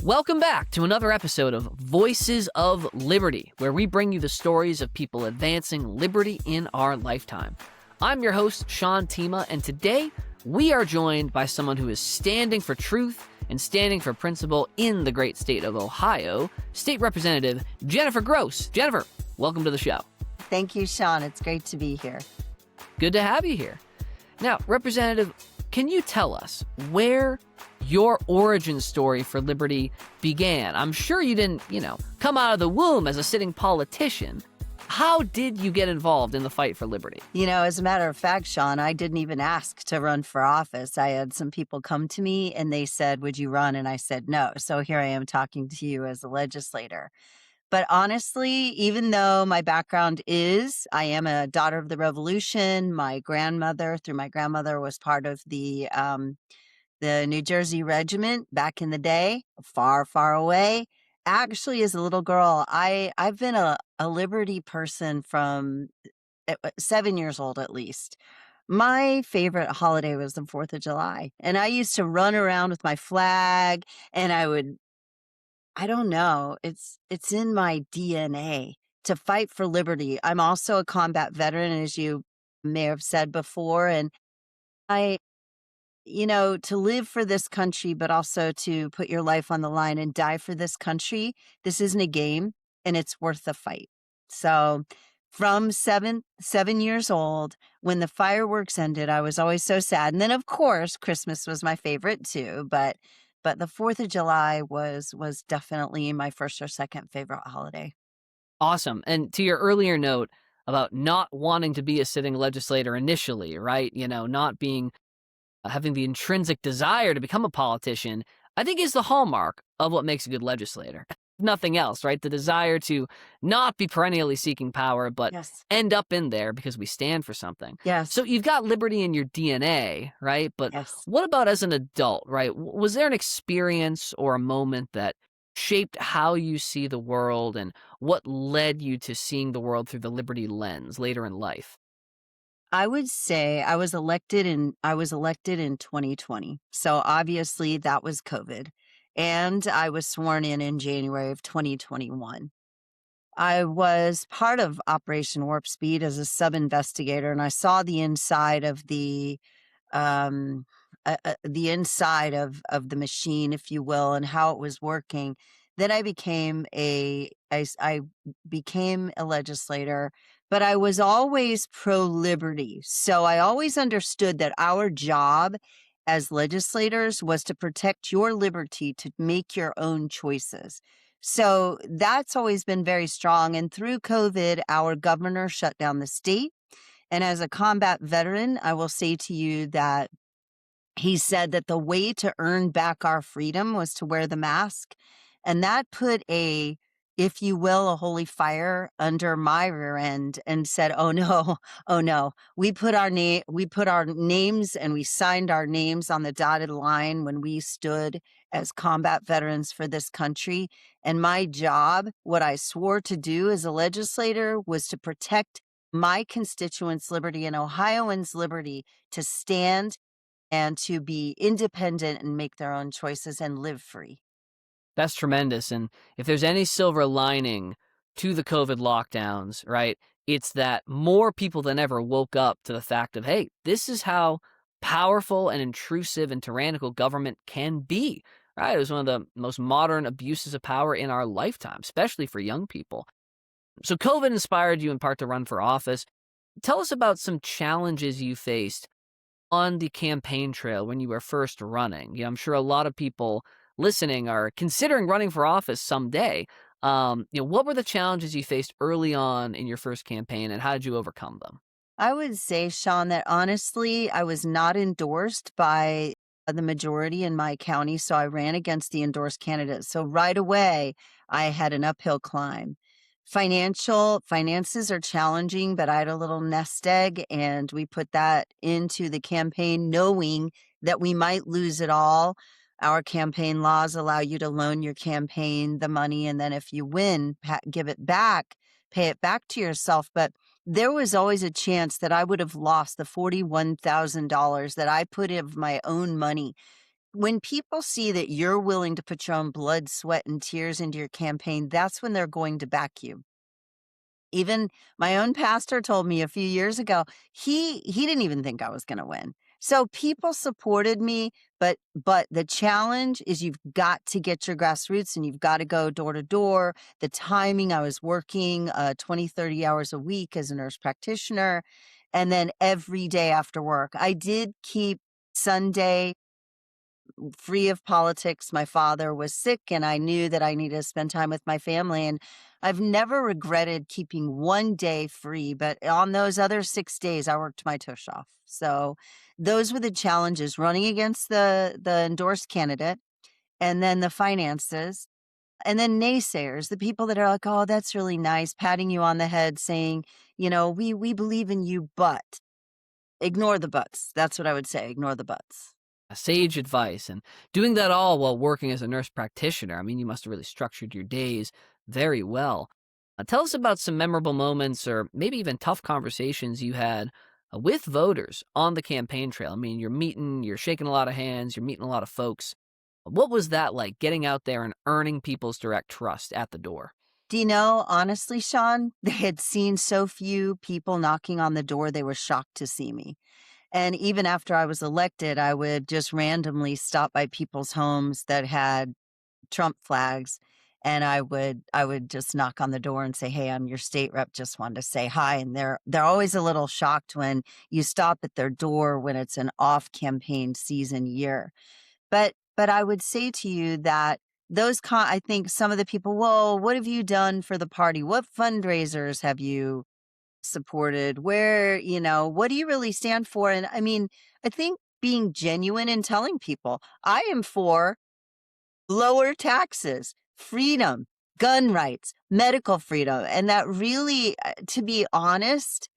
Welcome back to another episode of Voices of Liberty, where we bring you the stories of people advancing liberty in our lifetime. I'm your host, Sean Themea, and today we are joined by someone who is standing for truth and standing for principle in the great state of Ohio, State Representative Jennifer Gross. Jennifer, welcome to the show. Thank you, Sean. It's great to be here. Good to have you here. Now, Representative, can you tell us where your origin story for liberty began? I'm sure you didn't, come out of the womb as a sitting politician. How did you get involved in the fight for liberty? As a matter of fact, Sean, I didn't even ask to run for office. I had some people come to me and they said, would you run? And I said, no. So here I am talking to you as a legislator. But honestly, even though my background I am a daughter of the Revolution, my grandmother, through my grandmother, was part of the New Jersey Regiment back in the day, far, far away. Actually, as a little girl, I've been a liberty person from 7 years old at least. My favorite holiday was the 4th of July. And I used to run around with my flag and I don't know, it's in my DNA to fight for liberty. I'm also a combat veteran, as you may have said before. And to live for this country, but also to put your life on the line and die for this country, this isn't a game and it's worth the fight. So from 7 years old, when the fireworks ended, I was always so sad. And then, of course, Christmas was my favorite too. But the 4th of July was definitely my first or second favorite holiday. Awesome. And to your earlier note about not wanting to be a sitting legislator initially, right? Not having the intrinsic desire to become a politician, I think is the hallmark of what makes a good legislator. Nothing else, right? The desire to not be perennially seeking power, but end up in there because we stand for something. Yes. So you've got liberty in your DNA, right? But what about as an adult, right? Was there an experience or a moment that shaped how you see the world and what led you to seeing the world through the liberty lens later in life? I would say I was elected in 2020. So obviously that was COVID. And I was sworn in January of 2021. I was part of Operation Warp Speed as a sub-investigator, and I saw the inside of the inside of the machine, if you will, and how it was working. Then I became a legislator, but I was always pro-liberty. So I always understood that our job as legislators was to protect your liberty to make your own choices. So that's always been very strong. And through COVID, our governor shut down the state. And as a combat veteran, I will say to you that he said that the way to earn back our freedom was to wear the mask. And that put a holy fire under my rear end and said, oh no, we put our names and we signed our names on the dotted line when we stood as combat veterans for this country. And my job, what I swore to do as a legislator, was to protect my constituents' liberty and Ohioans' liberty to stand and to be independent and make their own choices and live free. That's tremendous. And if there's any silver lining to the COVID lockdowns, right, it's that more people than ever woke up to the fact of, hey, this is how powerful and intrusive and tyrannical government can be, right? It was one of the most modern abuses of power in our lifetime, especially for young people. So COVID inspired you in part to run for office. Tell us about some challenges you faced on the campaign trail when you were first running. I'm sure a lot of people listening are considering running for office someday. What were the challenges you faced early on in your first campaign, and how did you overcome them? I would say, Sean, that honestly, I was not endorsed by the majority in my county, so I ran against the endorsed candidate. So right away, I had an uphill climb. Finances are challenging, but I had a little nest egg, and we put that into the campaign knowing that we might lose it all. Our campaign laws allow you to loan your campaign the money, and then if you win, give it back, pay it back to yourself. But there was always a chance that I would have lost the $41,000 that I put of my own money When people see that you're willing to put your own blood, sweat, and tears into your campaign, that's when they're going to back you. Even my own pastor told me a few years ago, he didn't even think I was going to win. So people supported me, but the challenge is you've got to get your grassroots and you've got to go door to door. The timing, I was working 20, 30 hours a week as a nurse practitioner, and then every day after work. I did keep Sunday free of politics. My father was sick and I knew that I needed to spend time with my family. And I've never regretted keeping one day free, but on those other 6 days, I worked my tush off. So those were the challenges running against the endorsed candidate and then the finances. And then naysayers, the people that are like, oh, that's really nice, patting you on the head, saying, we believe in you, but ignore the buts. That's what I would say. Ignore the buts. Sage advice, and doing that all while working as a nurse practitioner. I mean, you must have really structured your days very well. Tell us about some memorable moments or maybe even tough conversations you had with voters on the campaign trail. I mean, you're shaking a lot of hands, you're meeting a lot of folks. What was that like, getting out there and earning people's direct trust at the door? Do you know, honestly, Sean, they had seen so few people knocking on the door, they were shocked to see me. And even after I was elected, I would just randomly stop by people's homes that had Trump flags. And I would just knock on the door and say, "Hey, I'm your state rep. Just wanted to say hi." And they're always a little shocked when you stop at their door when it's an off campaign season year. But I would say to you that I think some of the people, well, what have you done for the party? What fundraisers have you supported? What do you really stand for? And I mean, I think being genuine and telling people, I am for lower taxes, freedom, gun rights, medical freedom. And that really, to be honest,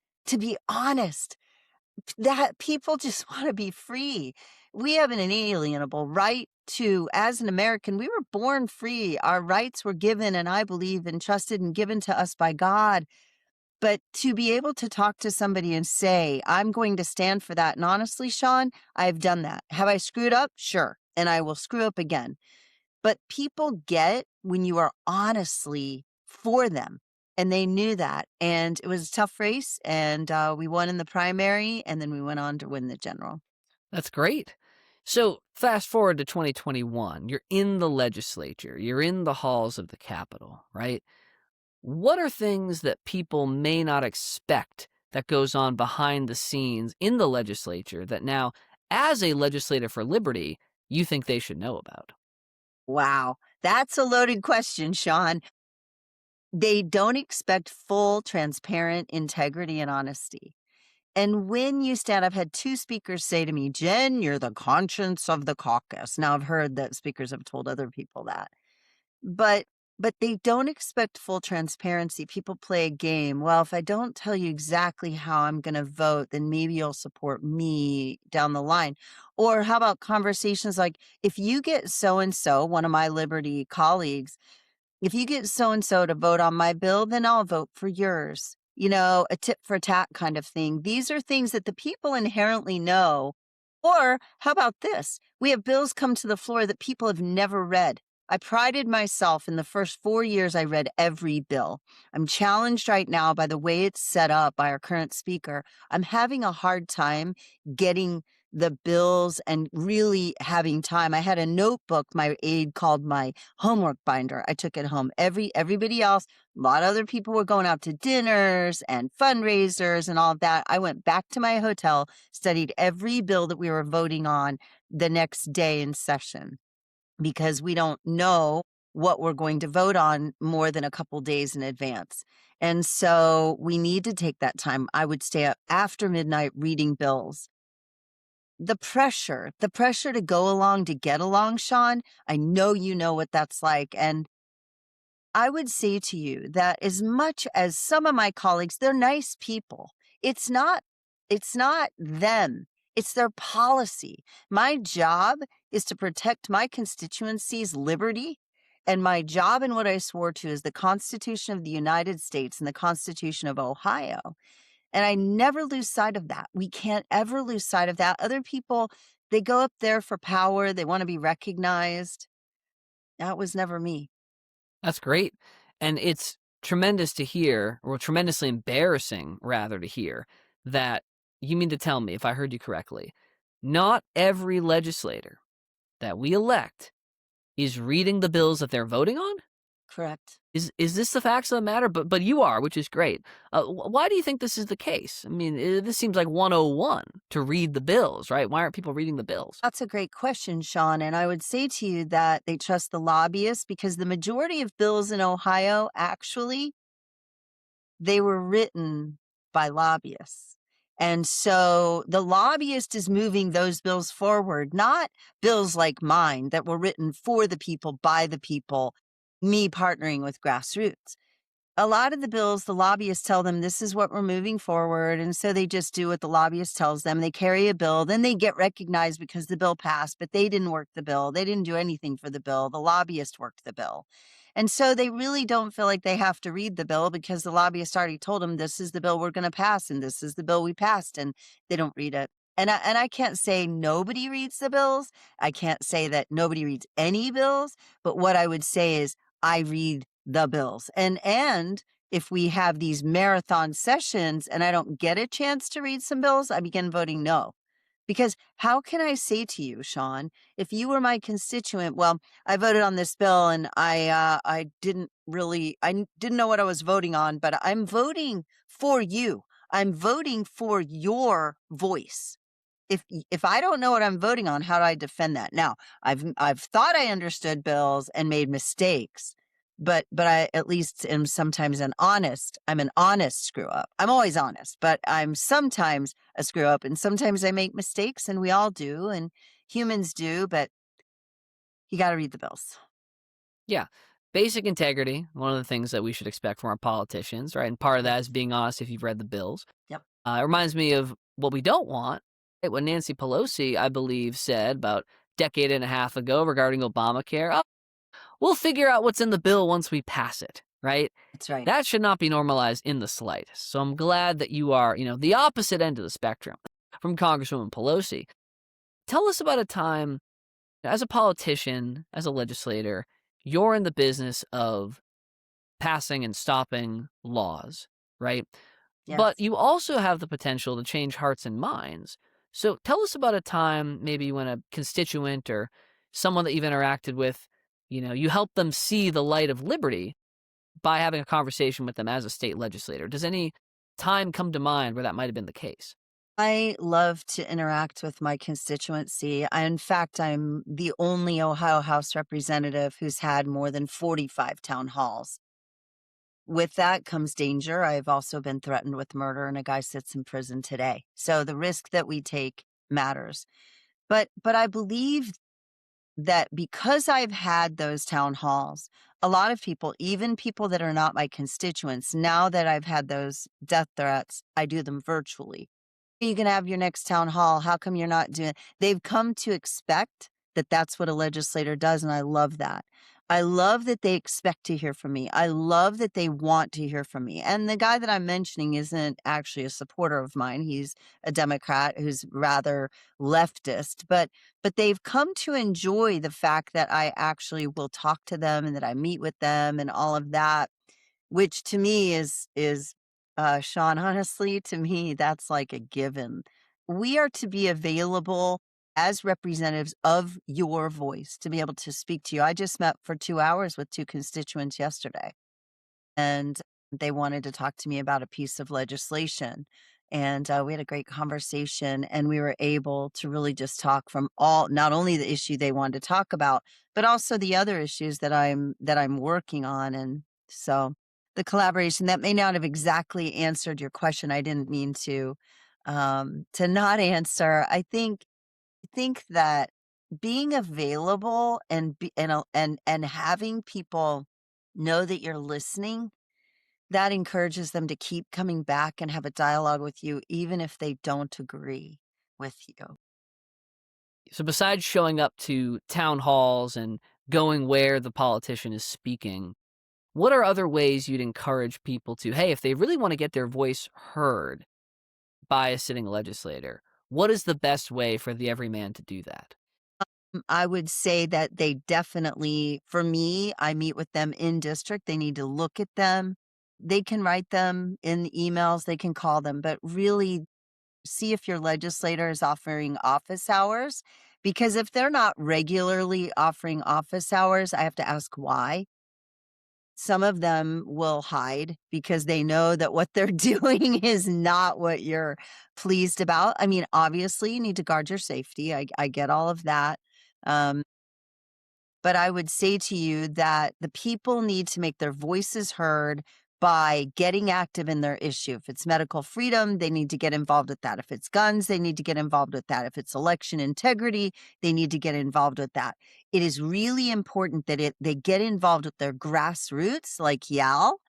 that people just want to be free. We have an inalienable right to, as an American, we were born free. Our rights were given, and I believe entrusted and given to us by God. But to be able to talk to somebody and say, I'm going to stand for that. And honestly, Sean, I've done that. Have I screwed up? Sure. And I will screw up again. But people get when you are honestly for them. And they knew that. And it was a tough race. And we won in the primary. And then we went on to win the general. That's great. So, fast forward to 2021. You're in the legislature, you're in the halls of the Capitol, right? What are things that people may not expect that goes on behind the scenes in the legislature that now, as a legislator for liberty, you think they should know about? Wow. That's a loaded question, Sean. They don't expect full, transparent integrity and honesty. And when you stand, I've had two speakers say to me, Jen, you're the conscience of the caucus. Now I've heard that speakers have told other people that. But but they don't expect full transparency. People play a game. Well, if I don't tell you exactly how I'm going to vote, then maybe you'll support me down the line. Or how about conversations like, if you get so and so, one of my Liberty colleagues, if you get so and so to vote on my bill, then I'll vote for yours. A tit for tat kind of thing. These are things that the people inherently know. Or how about this? We have bills come to the floor that people have never read. I prided myself in the first 4 years I read every bill. I'm challenged right now by the way it's set up by our current speaker. I'm having a hard time getting the bills and really having time. I had a notebook my aide called my homework binder. I took it home. Everybody else, a lot of other people were going out to dinners and fundraisers and all of that. I went back to my hotel, studied every bill that we were voting on the next day in session, because we don't know what we're going to vote on more than a couple days in advance. And so we need to take that time. I would stay up after midnight reading bills. The pressure to go along, to get along, Sean, I know you know what that's like. And I would say to you that as much as some of my colleagues, they're nice people. It's not them. It's their policy. My job is to protect my constituency's liberty. And my job and what I swore to is the Constitution of the United States and the Constitution of Ohio. And I never lose sight of that. We can't ever lose sight of that. Other people They go up there for power, they wanna be recognized. That was never me. That's great. And it's tremendous to hear, or tremendously embarrassing, rather, to hear that you mean to tell me, if I heard you correctly, not every legislator that we elect is reading the bills that they're voting on? Correct. Is this the facts of the matter? But you are, which is great. Why do you think this is the case? I mean, this seems like 101 to read the bills, right? Why aren't people reading the bills? That's a great question, Sean, and I would say to you that they trust the lobbyists because the majority of bills in Ohio, actually, they were written by lobbyists. And so the lobbyist is moving those bills forward, not bills like mine that were written for the people, by the people, me partnering with grassroots. A lot of the bills, the lobbyists tell them this is what we're moving forward. And so they just do what the lobbyist tells them. They carry a bill, then they get recognized because the bill passed, but they didn't work the bill. They didn't do anything for the bill. The lobbyist worked the bill. And so they really don't feel like they have to read the bill because the lobbyist already told them this is the bill we're going to pass and this is the bill we passed, and they don't read it. And I can't say nobody reads the bills. I can't say that nobody reads any bills, but what I would say is I read the bills. And if we have these marathon sessions and I don't get a chance to read some bills, I begin voting no. Because how can I say to you, Sean, if you were my constituent, well, I voted on this bill and I didn't know what I was voting on, but I'm voting for you. I'm voting for your voice. If I don't know what I'm voting on, how do I defend that? Now, I've thought I understood bills and made mistakes, but I at least am sometimes I'm an honest screw up. I'm always honest, but I'm sometimes a screw up and sometimes I make mistakes and we all do and humans do, but you got to read the bills. Yeah. Basic integrity, one of the things that we should expect from our politicians, right? And part of that is Yes. being honest if you've read the bills. Yep. It reminds me of what we don't want, right? What Nancy Pelosi, I believe, said about a decade and a half ago regarding Obamacare. Oh, we'll figure out what's in the bill once we pass it, right? That's right. That should not be normalized in the slightest. So I'm glad that you are, the opposite end of the spectrum from Congresswoman Pelosi. Tell us about a time as a politician, as a legislator, you're in the business of passing and stopping laws, right? But Yes. you also have the potential to change hearts and minds. So tell us about a time maybe when a constituent or someone that you've interacted with, you help them see the light of liberty by having a conversation with them as a state legislator. Does any time come to mind where that might have been the case? I love to interact with my constituency. In fact, I'm the only Ohio House representative who's had more than 45 town halls. With that comes danger. I've also been threatened with murder, and a guy sits in prison today. So the risk that we take matters. But I believe that because I've had those town halls, a lot of people, even people that are not my constituents, now that I've had those death threats, I do them virtually. You can have your next town hall. How come you're not doing? They've come to expect that that's what a legislator does, and I love that. I love that they expect to hear from me. I love that they want to hear from me. And the guy that I'm mentioning isn't actually a supporter of mine. He's a Democrat who's rather leftist, but they've come to enjoy the fact that I actually will talk to them and that I meet with them and all of that, which to me is Sean, honestly, to me, that's like a given. We are to be available as representatives of your voice to be able to speak to you. I just met for 2 hours with 2 constituents yesterday, and they wanted to talk to me about a piece of legislation. And we had a great conversation, and we were able to really just talk from not only the issue they wanted to talk about, but also the other issues that I'm working on. And so the collaboration that may not have exactly answered your question. I didn't mean to not answer. I think that being available and having people know that you're listening, that encourages them to keep coming back and have a dialogue with you, even if they don't agree with you. So besides showing up to town halls and going where the politician is speaking, what are other ways you'd encourage people to, hey, if they really want to get their voice heard by a sitting legislator, What is the best way for the everyman to do that? I would say that they definitely, for me, I meet with them in district. They need to look at them. They can write them in the emails, they can call them, but really see if your legislator is offering office hours. Because if they're not regularly offering office hours, I have to ask why. Some of them will hide because they know that what they're doing is not what you're pleased about. I mean, obviously, you need to guard your safety. I get all of that. Um, but I would say to you that the people need to make their voices heard by getting active in their issue. If it's medical freedom, they need to get involved with that. If it's guns, they need to get involved with that. If it's election integrity, they need to get involved with that. It is really important that they get involved with their grassroots, like YAL,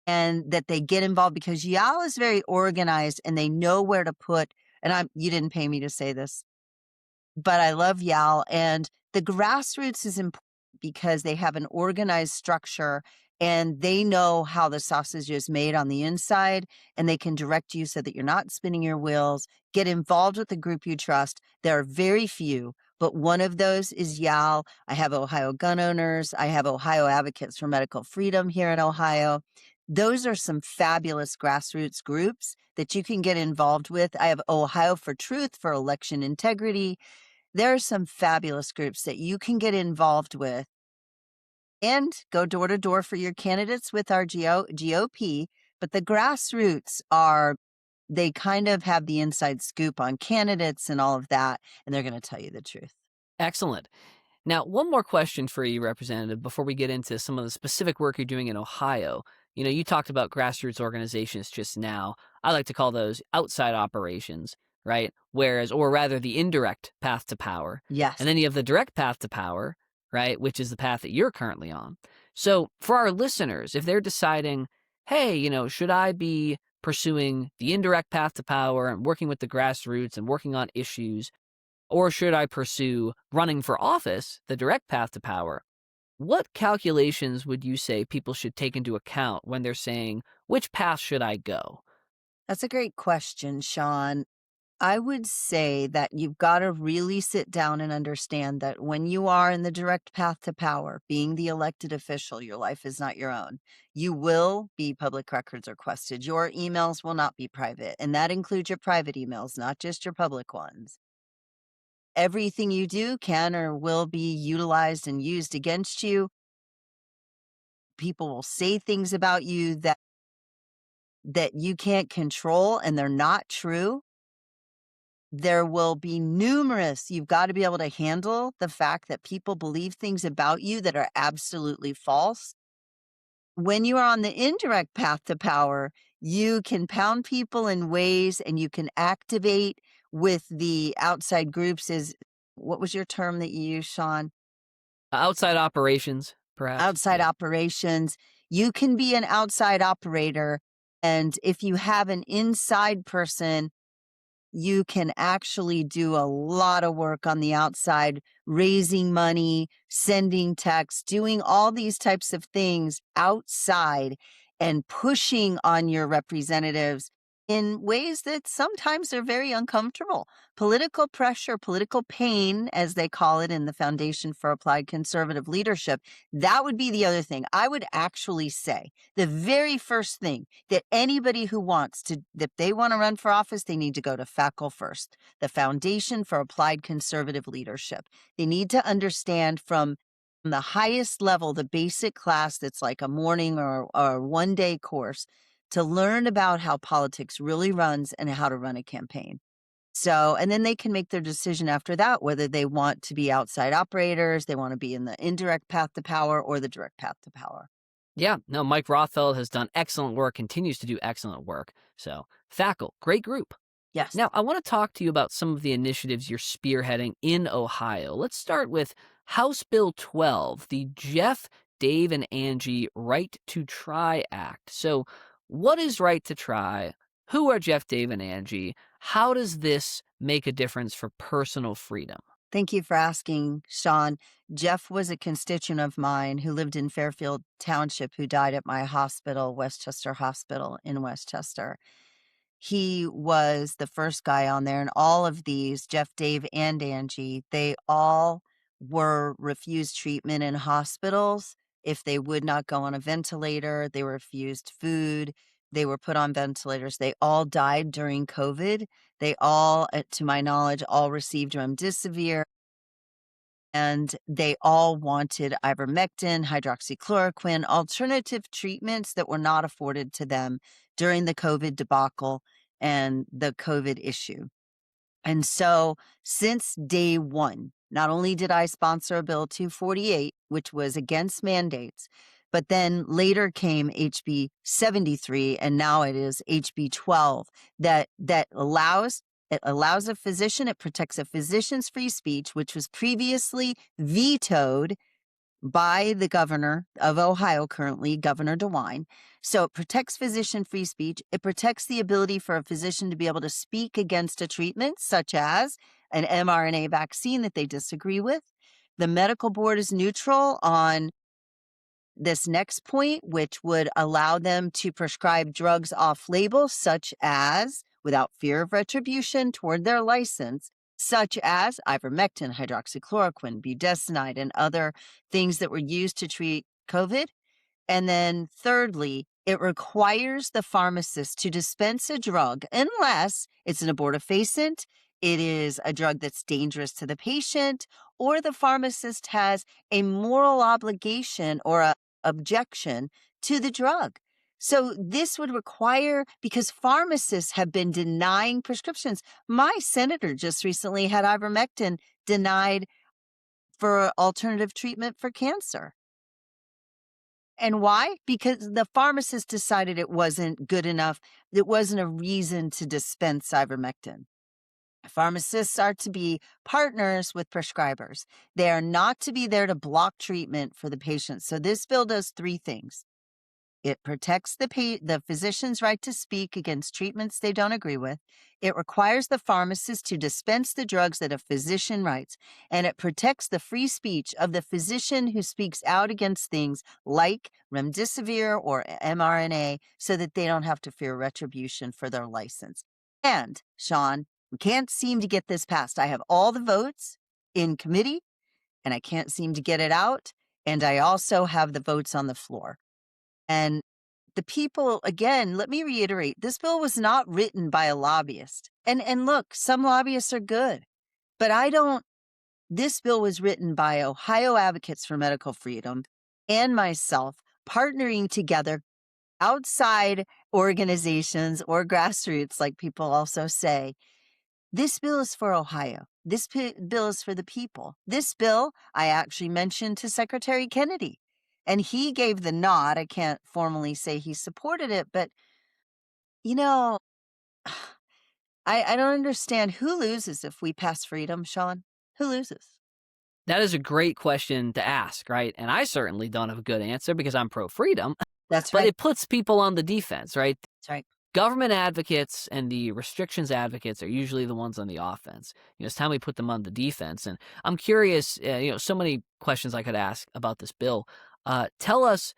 and that they get involved because YAL is very organized and they know where to put. And you didn't pay me to say this, but I love YAL, and the grassroots is important because they have an organized structure and they know how the sausage is made on the inside, and they can direct you so that you're not spinning your wheels. Get involved with the group you trust. There are very few, but one of those is YAL. I have Ohio gun owners. I have Ohio Advocates for Medical Freedom here in Ohio. Those are some fabulous grassroots groups that you can get involved with. I have Ohio for Truth for election integrity. There are some fabulous groups that you can get involved with and go door to door for your candidates with our GOP. But the grassroots they kind of have the inside scoop on candidates and all of that, and they're going to tell you the truth. Excellent. Now, one more question for you, Representative, before we get into some of the specific work you're doing in Ohio. You talked about grassroots organizations just now. I like to call those outside operations, right? Or rather, the indirect path to power. Yes. And then you have the direct path to power, right? Which is the path that you're currently on. So for our listeners, if they're deciding, hey, should I be pursuing the indirect path to power and working with the grassroots and working on issues, or should I pursue running for office, the direct path to power? What calculations would you say people should take into account when they're saying, which path should I go? That's a great question, Sean. I would say that you've got to really sit down and understand that when you are in the direct path to power, being the elected official, your life is not your own. You will be public records requested. Your emails will not be private, and that includes your private emails, not just your public ones. Everything you do can or will be utilized and used against you. People will say things about you that you can't control, and they're not true. There will be you've got to be able to handle the fact that people believe things about you that are absolutely false. When you are on the indirect path to power, you can pound people in ways and you can activate with the outside groups. What was your term that you used, Sean? Outside operations, perhaps? Outside Yeah. operations. You can be an outside operator. And if you have an inside person, you can actually do a lot of work on the outside, raising money, sending texts, doing all these types of things outside and pushing on your representatives in ways that sometimes are very uncomfortable. Political pressure, political pain, as they call it in the Foundation for Applied Conservative Leadership, that would be the other thing. I would actually say the very first thing that anybody who if they want to run for office, they need to go to FACL first, the Foundation for Applied Conservative Leadership. They need to understand from the highest level, the basic class that's like a morning or a one-day course, to learn about how politics really runs and how to run a campaign. So, and then they can make their decision after that, whether they want to be outside operators, they want to be in the indirect path to power or the direct path to power. Yeah, no, Mike Rothfeld has done excellent work, continues to do excellent work. So, FACL, great group. Yes. Now, I want to talk to you about some of the initiatives you're spearheading in Ohio. Let's start with House Bill 12, the Jeff, Dave, and Angie Right to Try Act. So, what is Right to Try? Who are Jeff, Dave, and Angie? How does this make a difference for personal freedom? Thank you for asking, Sean. Jeff was a constituent of mine who lived in Fairfield Township who died at my hospital, Westchester Hospital in Westchester. He was the first guy on there, and all of these, Jeff, Dave, and Angie, they all were refused treatment in hospitals if they would not go on a ventilator. They were refused food. They were put on ventilators. They all died during COVID. They all, to my knowledge, all received remdesivir, and they all wanted ivermectin, hydroxychloroquine, alternative treatments that were not afforded to them during the COVID debacle and the COVID issue. And so since day one, not only did I sponsor a bill 248, which was against mandates, but then later came HB 73, and now it is HB 12 that allows a physician, it protects a physician's free speech, which was previously vetoed by the governor of Ohio currently, Governor DeWine. So it protects physician free speech. It protects the ability for a physician to be able to speak against a treatment, such as an mRNA vaccine that they disagree with. The medical board is neutral on this next point, which would allow them to prescribe drugs off label, such as, without fear of retribution toward their license, such as ivermectin, hydroxychloroquine, budesonide, and other things that were used to treat COVID. And then thirdly, it requires the pharmacist to dispense a drug unless it's an abortifacient, it is a drug that's dangerous to the patient, or the pharmacist has a moral obligation or a objection to the drug. So this would require, because pharmacists have been denying prescriptions. My senator just recently had ivermectin denied for alternative treatment for cancer. And why? Because the pharmacist decided it wasn't good enough. It wasn't a reason to dispense ivermectin. Pharmacists are to be partners with prescribers. They are not to be there to block treatment for the patient. So this bill does three things. It protects the physician's right to speak against treatments they don't agree with. It requires the pharmacist to dispense the drugs that a physician writes. And it protects the free speech of the physician who speaks out against things like remdesivir or mRNA so that they don't have to fear retribution for their license. And, Sean, we can't seem to get this passed. I have all the votes in committee, and I can't seem to get it out. And I also have the votes on the floor. And the people, again, let me reiterate, this bill was not written by a lobbyist. And look, some lobbyists are good, but this bill was written by Ohio Advocates for Medical Freedom and myself, partnering together, outside organizations or grassroots, like people also say. This bill is for Ohio. This bill is for the people. This bill I actually mentioned to Secretary Kennedy, and he gave the nod. I can't formally say he supported it, but, you know, I don't understand who loses if we pass freedom, Sean. Who loses? That is a great question to ask, right? And I certainly don't have a good answer because I'm pro-freedom, That's but right. it puts people on the defense, right? That's right. Government advocates and the restrictions advocates are usually the ones on the offense. It's time we put them on the defense. And I'm curious, so many questions I could ask about this bill. Tell us,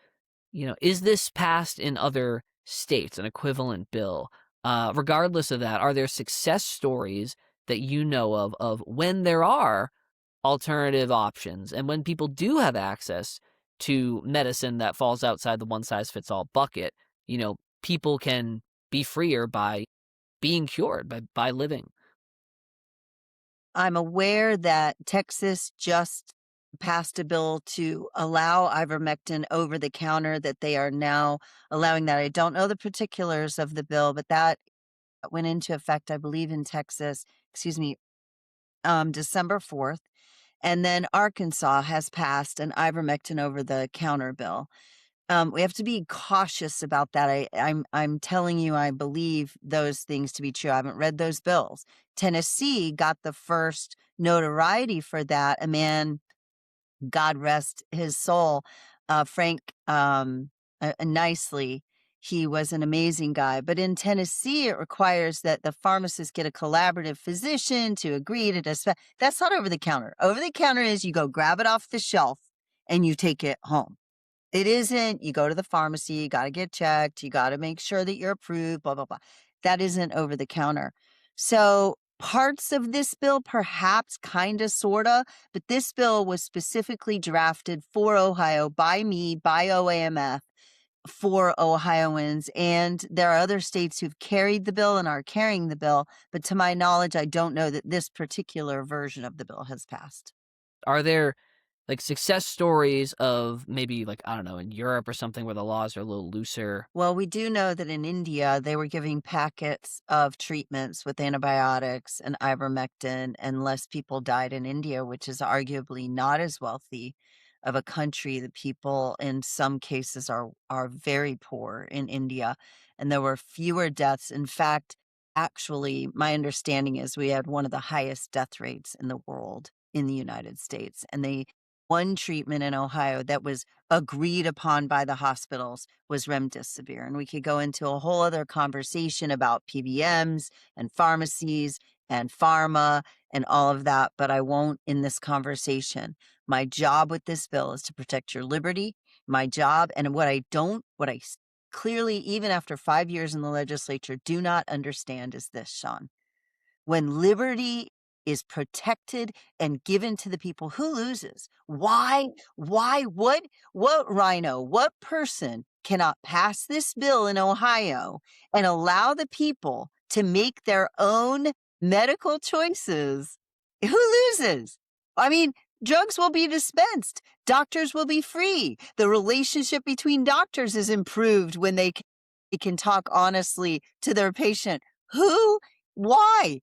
is this passed in other states, an equivalent bill? Regardless of that, are there success stories that you know of when there are alternative options and when people do have access to medicine that falls outside the one-size-fits-all bucket, people can be freer by being cured, by living? I'm aware that Texas just passed a bill to allow ivermectin over the counter, that they are now allowing that. I don't know the particulars of the bill, but that went into effect, I believe, in Texas, December 4th. And then Arkansas has passed an ivermectin over the counter bill. We have to be cautious about that. I'm telling you, I believe those things to be true. I haven't read those bills. Tennessee got the first notoriety for that. A man, God rest his soul, Frank, nicely. He was an amazing guy. But in Tennessee, it requires that the pharmacist get a collaborative physician to agree to dispense. That's not over the counter. Over the counter is you go grab it off the shelf and you take it home. It isn't, you go to the pharmacy, you got to get checked, you got to make sure that you're approved, blah, blah, blah. That isn't over the counter. So parts of this bill, perhaps, kind of, sort of, but this bill was specifically drafted for Ohio by me, by OAMF, for Ohioans. And there are other states who've carried the bill and are carrying the bill. But to my knowledge, I don't know that this particular version of the bill has passed. Are there like success stories of maybe like, I don't know, in Europe or something where the laws are a little looser? Well, we do know that in India, they were giving packets of treatments with antibiotics and ivermectin, and less people died in India, which is arguably not as wealthy of a country. The people in some cases are very poor in India, and there were fewer deaths. In fact, actually, my understanding is we had one of the highest death rates in the world in the United States. And they one treatment in Ohio that was agreed upon by the hospitals was remdesivir. And we could go into a whole other conversation about PBMs and pharmacies and pharma and all of that, but I won't in this conversation. My job with this bill is to protect your liberty. My job, and what I clearly, even after 5 years in the legislature, do not understand is this, Sean. When liberty is protected and given to the people, who loses? Why? What rhino, what person cannot pass this bill in Ohio and allow the people to make their own medical choices? Who loses? I mean, drugs will be dispensed. Doctors will be free. The relationship between doctors is improved when they can talk honestly to their patient. Who? Why?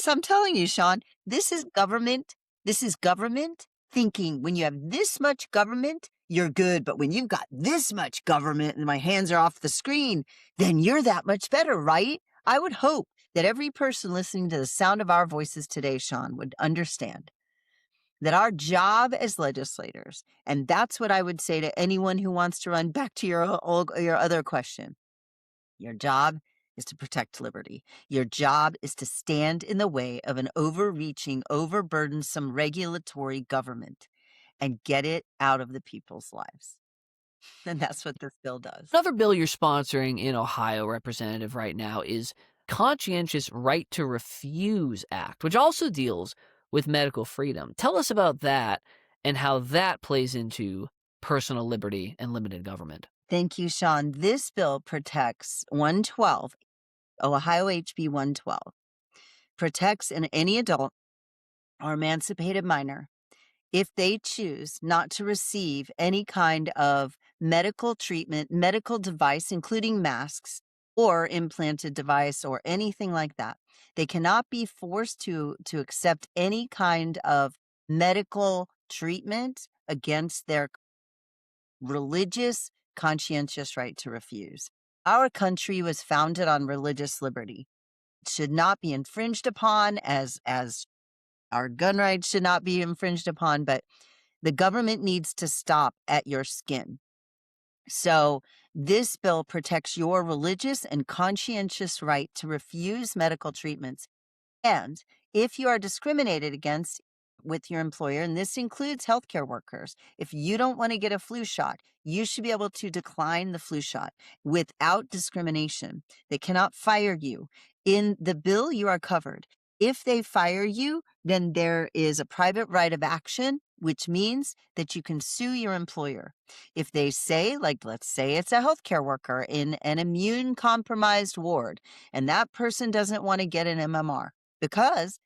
I'm telling you, Sean, this is government. This is government thinking when you have this much government, you're good. But when you've got this much government and my hands are off the screen, then you're that much better, right? I would hope that every person listening to the sound of our voices today, Sean, would understand that our job as legislators, and that's what I would say to anyone who wants to run back to your other question. Your job is to protect liberty. Your job is to stand in the way of an overreaching, overburdensome regulatory government and get it out of the people's lives. And that's what this bill does. Another bill you're sponsoring in Ohio, Representative, right now is Conscientious Right to Refuse Act, which also deals with medical freedom. Tell us about that and how that plays into personal liberty and limited government. Thank you, Sean. This bill protects 112, Ohio HB 112, protects any adult or emancipated minor if they choose not to receive any kind of medical treatment, medical device, including masks or implanted device or anything like that. They cannot be forced to accept any kind of medical treatment against their religious, conscientious right to refuse. Our country was founded on religious liberty. It should not be infringed upon as our gun rights should not be infringed upon, but the government needs to stop at your skin. So this bill protects your religious and conscientious right to refuse medical treatments. And if you are discriminated against with your employer, and this includes healthcare workers, if you don't want to get a flu shot, you should be able to decline the flu shot without discrimination. They cannot fire you. In the bill, you are covered. If they fire you, then there is a private right of action, which means that you can sue your employer. If they say, like, let's say it's a healthcare worker in an immune compromised ward, and that person doesn't want to get an MMR because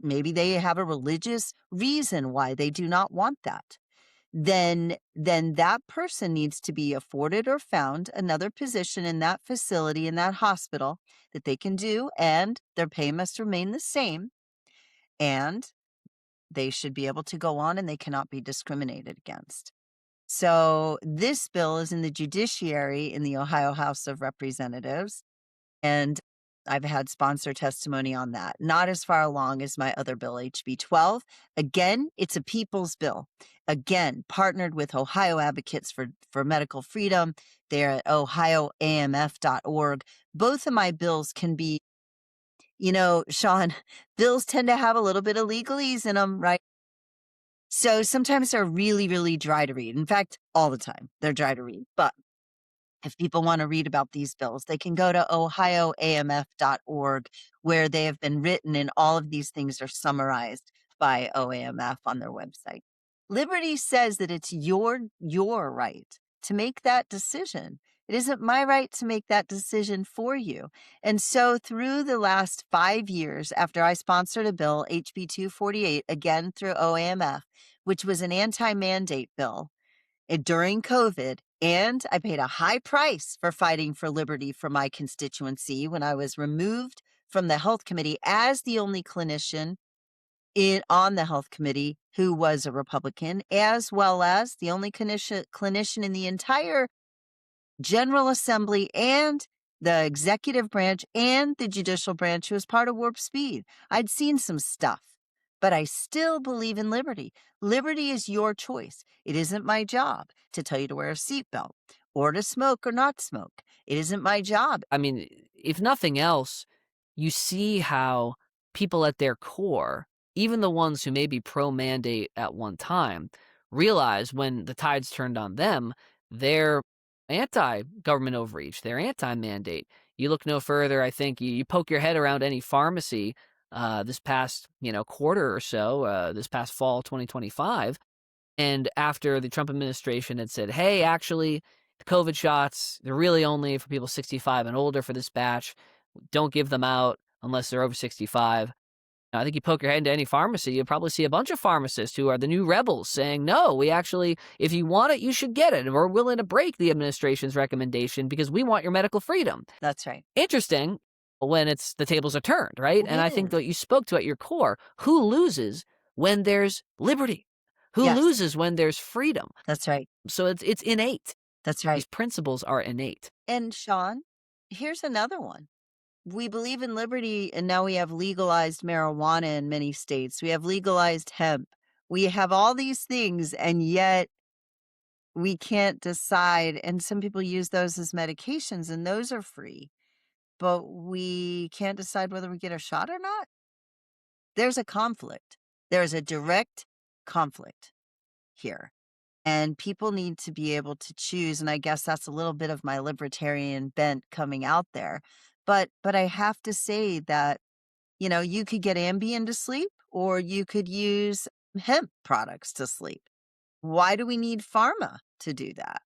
maybe they have a religious reason why they do not want that, then that person needs to be afforded or found another position in that facility, in that hospital that they can do, and their pay must remain the same, and they should be able to go on and they cannot be discriminated against. So this bill is in the judiciary in the Ohio House of Representatives, and I've had sponsor testimony on that. Not as far along as my other bill, HB 12. Again, it's a people's bill. Again, partnered with Ohio Advocates for Medical Freedom. They're at ohioamf.org. Both of my bills can be, Sean, bills tend to have a little bit of legalese in them, right? So sometimes they're really, really dry to read. In fact, all the time they're dry to read. But If people want to read about these bills, they can go to ohioamf.org, where they have been written, and all of these things are summarized by OAMF on their website. Liberty says that it's your right to make that decision. It isn't my right to make that decision for you. And so through the last 5 years, after I sponsored a bill, HB 248, again through OAMF, which was an anti-mandate bill, during COVID, and I paid a high price for fighting for liberty for my constituency when I was removed from the health committee as the only clinician on the health committee who was a Republican, as well as the only clinician in the entire General Assembly and the executive branch and the judicial branch who was part of Warp Speed. I'd seen some stuff, but I still believe in liberty. Liberty is your choice. It isn't my job to tell you to wear a seatbelt or to smoke or not smoke. It isn't my job. I mean, if nothing else, you see how people at their core, even the ones who may be pro-mandate at one time, realize when the tide's turned on them, they're anti-government overreach, they're anti-mandate. You look no further, I think, you poke your head around any pharmacy this past, quarter or so, this past fall 2025, and after the Trump administration had said, hey, actually, the COVID shots, they're really only for people 65 and older for this batch. Don't give them out unless they're over 65. Now, I think you poke your head into any pharmacy, you'll probably see a bunch of pharmacists who are the new rebels saying, no, we actually, if you want it, you should get it. And we're willing to break the administration's recommendation because we want your medical freedom. That's right. Interesting when the tables are turned, right? And I think that you spoke to at your core, who loses when there's liberty? Who Yes. loses when there's freedom? That's right. So it's innate. That's right. These principles are innate. And Sean, here's another one. We believe in liberty, and now we have legalized marijuana in many states. We have legalized hemp. We have all these things, and yet we can't decide. And some people use those as medications, and those are free. But we can't decide whether we get a shot or not. There's a conflict. There's a direct conflict here. And people need to be able to choose. And I guess that's a little bit of my libertarian bent coming out there. But I have to say that, you could get Ambien to sleep, or you could use hemp products to sleep. Why do we need pharma to do that?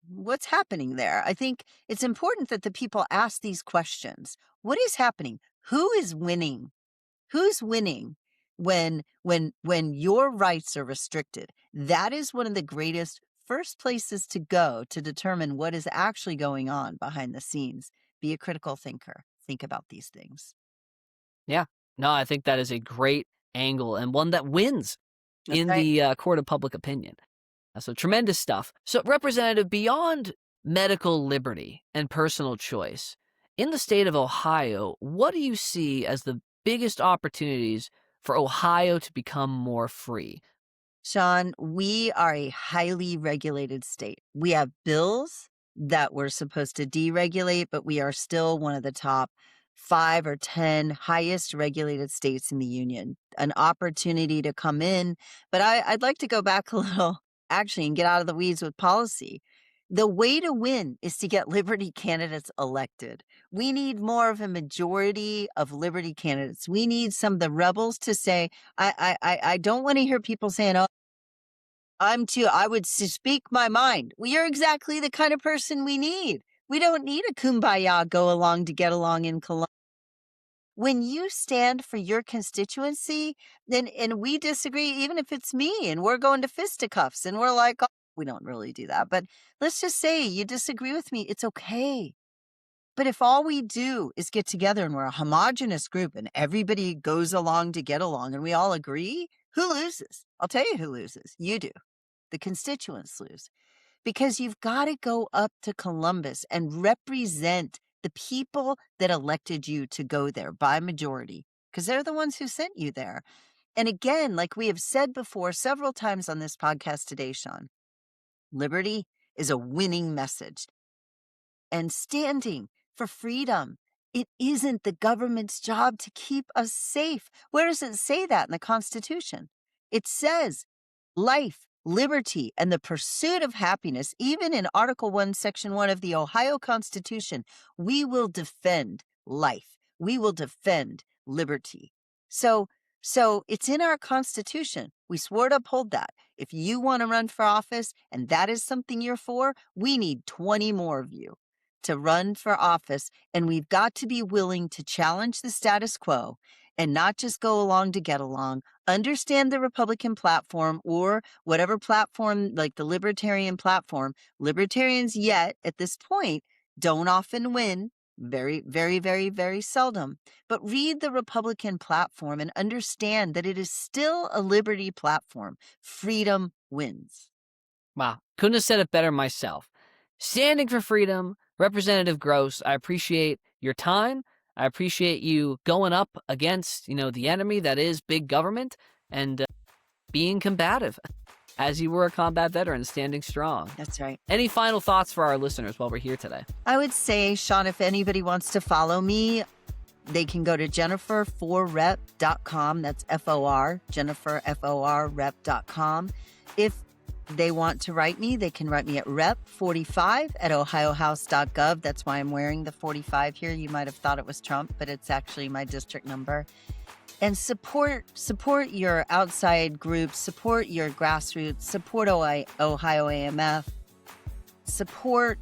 What's happening there? I think it's important that the people ask these questions. What is happening? Who is winning? Who's winning when your rights are restricted? That is one of the greatest first places to go to determine what is actually going on behind the scenes. Be a critical thinker. Think about these things. Yeah. No, I think that is a great angle and one that wins in the court of public opinion. So tremendous stuff. So Representative, beyond medical liberty and personal choice, in the state of Ohio, what do you see as the biggest opportunities for Ohio to become more free? Sean, we are a highly regulated state. We have bills that we're supposed to deregulate, but we are still one of the top 5 or 10 highest regulated states in the union. An opportunity to come in, but I'd like to go back a little, actually, and get out of the weeds with policy. The way to win is to get liberty candidates elected. We need more of a majority of liberty candidates. We need some of the rebels to say, I don't want to hear people saying, oh, I would speak my mind. Well, you're exactly the kind of person we need. We don't need a kumbaya go along to get along in Columbus. When you stand for your constituency, and we disagree, even if it's me, and we're going to fisticuffs, and we're like, oh, we don't really do that. But let's just say you disagree with me. It's okay. But if all we do is get together and we're a homogenous group and everybody goes along to get along and we all agree, who loses? I'll tell you who loses. You do. The constituents lose. Because you've got to go up to Columbus and represent the people that elected you to go there by majority, because they're the ones who sent you there. And again, like we have said before several times on this podcast today, Sean, liberty is a winning message. And standing for freedom, it isn't the government's job to keep us safe. Where does it say that in the Constitution? It says life, liberty, and the pursuit of happiness, even in Article 1, Section 1 of the Ohio Constitution, we will defend life. We will defend liberty. So it's in our Constitution. We swore to uphold that. If you want to run for office and that is something you're for, we need 20 more of you to run for office. And we've got to be willing to challenge the status quo and not just go along to get along. Understand the Republican platform or whatever platform, like the Libertarian platform. Libertarians yet at this point don't often win. Very, very, very, very seldom. But read the Republican platform and understand that it is still a liberty platform. Freedom wins. Wow, couldn't have said it better myself. Standing for freedom, Representative Gross, I appreciate your time. I appreciate you going up against, the enemy that is big government and being combative as you were a combat veteran, standing strong. That's right. Any final thoughts for our listeners while we're here today? I would say, Sean, if anybody wants to follow me, they can go to jenniferforrep.com. That's F-O-R, Jennifer, F-O-R, rep.com. If they want to write me, they can write me at rep45@ohiohouse.gov. That's why I'm wearing the 45 here. You might have thought it was Trump, but it's actually my district number. And support your outside groups, support your grassroots, support Ohio AMF, support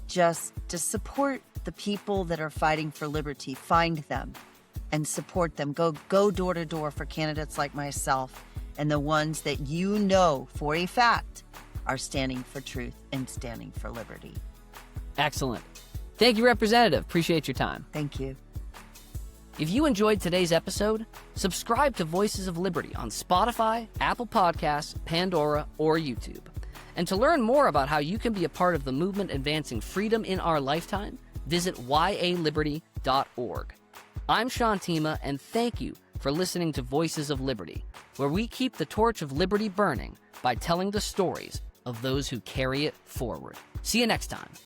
the people that are fighting for liberty. Find them and support them. Go door to door for candidates like myself and the ones that you know for a fact are standing for truth and standing for liberty. Excellent. Thank you, Representative. Appreciate your time. Thank you. If you enjoyed today's episode, subscribe to Voices of Liberty on Spotify, Apple Podcasts, Pandora, or YouTube. And to learn more about how you can be a part of the movement advancing freedom in our lifetime, visit yaliberty.org. I'm Sean Themea, and thank you for listening to Voices of Liberty, where we keep the torch of liberty burning by telling the stories of those who carry it forward. See you next time.